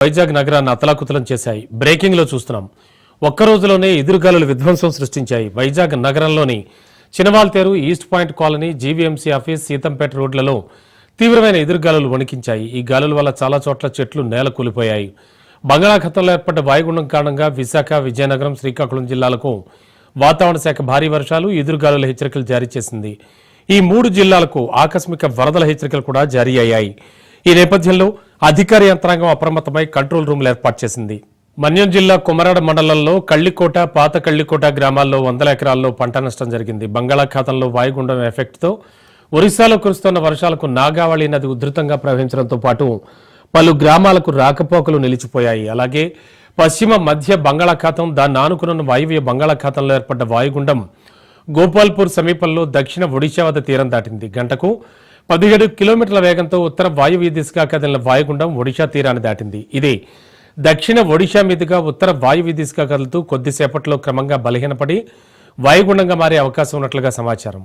వైజాగ్ నగరాన్ని అతలాకుతలం చేశాయి. బ్రేకింగ్ లో చూస్తున్నాం. ఒక్క రోజులోనే ఎదురుగాలులు విధ్వంసం సృష్టించాయి. వైజాగ్ నగరంలోని Chinawaltair, east point colony, GVMC office, Seethampeta రోడ్లలో తీవ్రమైన ఎదురుగాలులు వణికించాయి. ఈ గాలుల వల్ల చాలా చోట్ల చెట్లు నేల కూలిపోయాయి. బంగాళాఖాతంలో ఏర్పడ్డ వాయుగుండం కారణంగా విశాఖ, విజయనగరం, శ్రీకాకుళం జిల్లాలకు వాతావరణ శాఖ భారీ వర్షాలు, ఎదురుగాలుల హెచ్చరికలు జారీ చేసింది. ఈ 3 జిల్లాలకు ఆకస్మిక వరదల హెచ్చరికలు కూడా జారీ అయ్యాయి. ఈ నేపథ్యంలో అధికార యంత్రాంగం అప్రమత్తమై కంట్రోల్ రూమ్లు ఏర్పాటు చేసింది. మన్యం జిల్లా కొమరాడ మండలంలో కళ్లికోట, పాత కళ్లికోట గ్రామాల్లో 100 ఎకరాల్లో పంట నష్టం జరిగింది. బంగాళాఖాతంలో వాయుగుండం ఎఫెక్ట్తో ఒరిస్సాలో కురుస్తున్న వర్షాలకు నాగావళి నది ఉధృతంగా ప్రవహించడంతో పాటు పలు గ్రామాలకు రాకపోకలు నిలిచిపోయాయి. అలాగే పశ్చిమ మధ్య బంగాళాఖాతం, దాన్ని ఆనుకున్న వాయువ్య బంగాళాఖాతంలో ఏర్పడ్డ వాయుగుండం గోపాల్పూర్ సమీపంలో దక్షిణ ఒడిశా వద్ద తీరం దాటింది. గంటకు 17 కిలోమీటర్ల వేగంతో ఉత్తర వాయువ్య దిశగా కదిలిన వాయుగుండం ఒడిశా తీరాన్ని దాటింది. ఇది దక్షిణ ఒడిశా మీదుగా ఉత్తర వాయువ్య దిశగా కదులుతూ కొద్దిసేపట్లో క్రమంగా బలహీనపడి వాయుగుండంగా మారే అవకాశం ఉన్నట్లుగా సమాచారం.